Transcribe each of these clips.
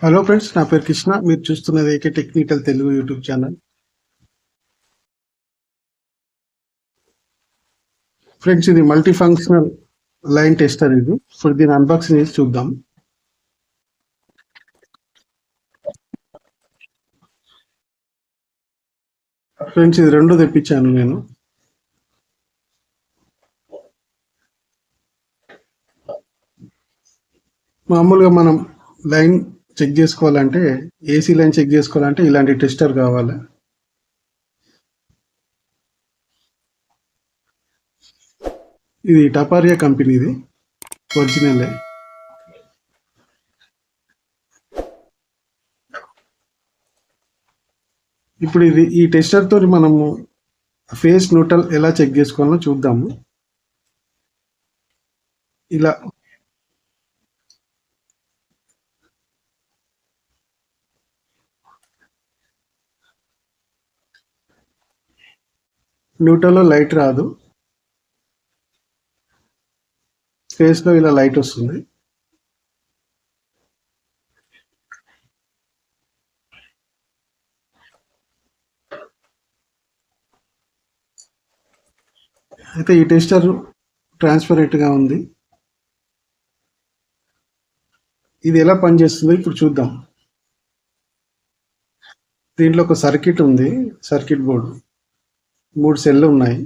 Hello friends, నా పేరు కృష్ణ. మీరు చూస్తున్నది AK technical Telugu YouTube channel. Friends, ఇది మల్టీ ఫంక్షనల్ లైన్ టెస్టర్. ఇది ఇప్పుడు దీని అన్బాక్సింగ్ చేసి చూద్దాం. ఫ్రెండ్స్, ఇది రెండు తెప్పించాను నేను. మామూలుగా మనం లైన్ చెక్ చేసుకోవాలంటే, ఏసీ లైన్ చెక్ చేసుకోవాలంటే ఇలాంటి టెస్టర్ కావాలి. ఇది టపారియా కంపెనీది, ఒరిజినల్. ఇప్పుడు ఈ టెస్టర్ తోటి మనము ఫేస్ న్యూట్రల్ ఎలా చెక్ చేసుకోవాలో చూద్దాము. ఇలా న్యూట్రల్లో లైట్ రాదు, ఫేస్లో ఇలా లైట్ వస్తుంది. అయితే ఈ టెస్టర్ ట్రాన్స్పరెంట్గా ఉంది. ఇది ఎలా పనిచేస్తుందో ఇప్పుడు చూద్దాం. దీంట్లో ఒక సర్క్యూట్ ఉంది, సర్క్యూట్ బోర్డు. 3 సెల్లు ఉన్నాయి.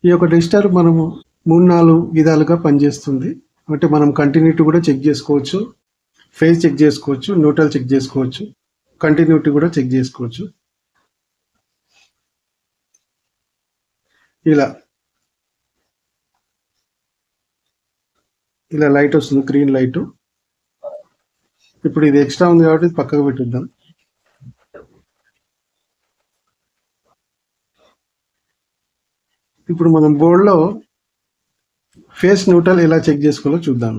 ఈ యొక్క టెస్టర్ మనము 3-4 విధాలుగా పనిచేస్తుంది. అంటే మనం కంటిన్యూటీ కూడా చెక్ చేసుకోవచ్చు, ఫేజ్ చెక్ చేసుకోవచ్చు, న్యూట్రల్ చెక్ చేసుకోవచ్చు, కంటిన్యూటీ కూడా చెక్ చేసుకోవచ్చు. ఇలా ఇలా లైట్ వస్తుంది, గ్రీన్ లైట్. ఇప్పుడు ఇది ఎక్స్ట్రా ఉంది కాబట్టి పక్కకు పెట్టిద్దాం. ఇప్పుడు మనం బోర్డులో ఫేస్ న్యూట్రల్ ఎలా చెక్ చేసుకోవాలో చూద్దాం.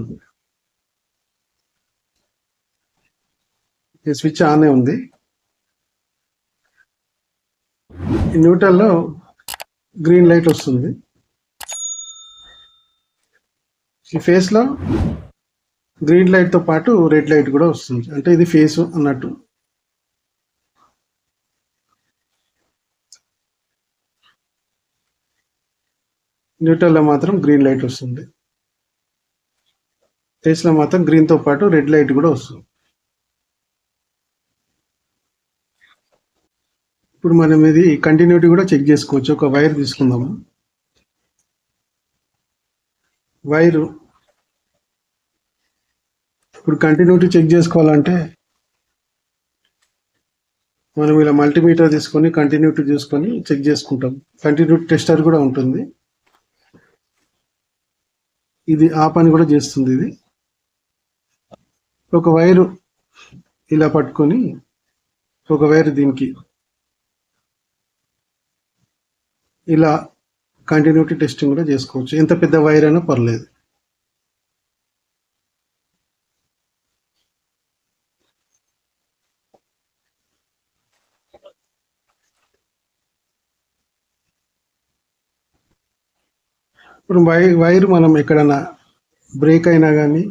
ఈ స్విచ్ ఆనే ఉంది. ఈ న్యూట్రల్లో గ్రీన్ లైట్ వస్తుంది. ఈ ఫేస్లో గ్రీన్ లైట్తో పాటు రెడ్ లైట్ కూడా వస్తుంది, అంటే ఇది ఫేస్ అన్నట్టు. న్యూట్రల్లో మాత్రం గ్రీన్ లైట్ వస్తుంది, ఫేస్లో మాత్రం గ్రీన్తో పాటు రెడ్ లైట్ కూడా వస్తుంది. ఇప్పుడు మనం ఇది కంటిన్యూటీ కూడా చెక్ చేసుకోవచ్చు. ఒక వైర్ తీసుకుందాము. వైరు ఇప్పుడు కంటిన్యూటీ చెక్ చేసుకోవాలంటే మనం ఇలా మల్టీమీటర్ తీసుకొని కంటిన్యూటీ చూసుకొని చెక్ చేసుకుంటాం. కంటిన్యూటీ టెస్టర్ కూడా ఉంటుంది. ఇది ఆ పని కూడా చేస్తుంది. ఇది ఒక వైరు ఇలా పట్టుకొని ఒక వైరు దీనికి ఇలా కంటిన్యూటీ టెస్టింగ్ కూడా చేసుకోవచ్చు. ఎంత పెద్ద వైర్ అయినా పర్లేదు. ఇప్పుడు వైర్ మనం ఎక్కడైనా బ్రేక్ అయినా కానీ,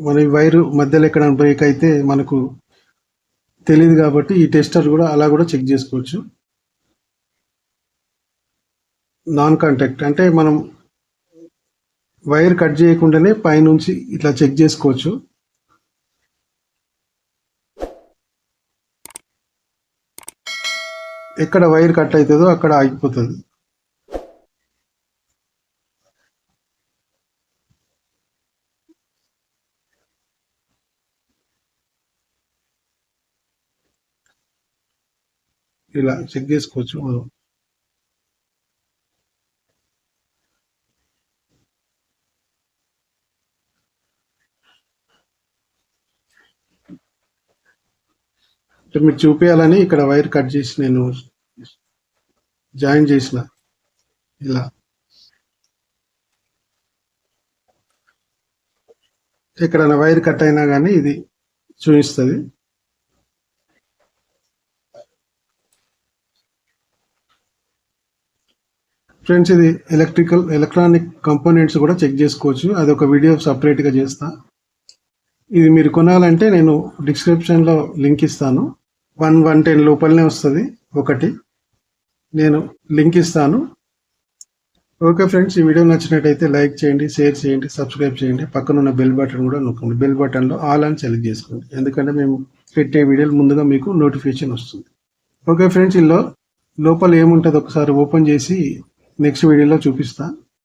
మన వైరు మధ్యలో ఎక్కడైనా బ్రేక్ అయితే మనకు తెలియదు కాబట్టి ఈ టెస్టర్ కూడా అలా కూడా చెక్ చేసుకోవచ్చు. నాన్ కాంటాక్ట్ అంటే మనం వైర్ కట్ చేయకుండానే పైనుంచి ఇట్లా చెక్ చేసుకోవచ్చు. ఎక్కడ వైర్ కట్ అవుతుందో అక్కడ ఆగిపోతుంది. ఇలా చెక్ చేసుకోవచ్చు మనం. మీకు చూపించాలని ఇక్కడ వైర్ కట్ చేసి నేను జాయిన్ చేసిన. ఇలా ఎక్కడైనా వైర్ కట్ అయినా కానీ ఇది చూపిస్తుంది. ఫ్రెండ్స్ ఇది ఎలక్ట్రానిక్ కంపోనెంట్స్ కూడా చెక్ చేసుకోవచ్చు. అదొక వీడియో సపరేట్గా చేస్తా. ఇది మీరు కొనాలంటే నేను డిస్క్రిప్షన్లో లింక్ ఇస్తాను. 110 లోపలనే వస్తుంది ఒకటి. నేను లింక్ ఇస్తాను. ఓకే ఫ్రెండ్స్, ఈ వీడియో నచ్చినట్టయితే లైక్ చేయండి, షేర్ చేయండి, సబ్స్క్రైబ్ చేయండి. పక్కన ఉన్న బెల్ బటన్ కూడా నొక్కండి. బెల్ బటన్లో ఆల్ అని సెలెక్ట్ చేసుకోండి, ఎందుకంటే మేము పెట్టే వీడియోలు ముందుగా మీకు నోటిఫికేషన్ వస్తుంది. ఓకే ఫ్రెండ్స్, లోపల ఏముంటుంది ఒకసారి ఓపెన్ చేసి నెక్స్ట్ వీడియోలో చూపిస్తాను.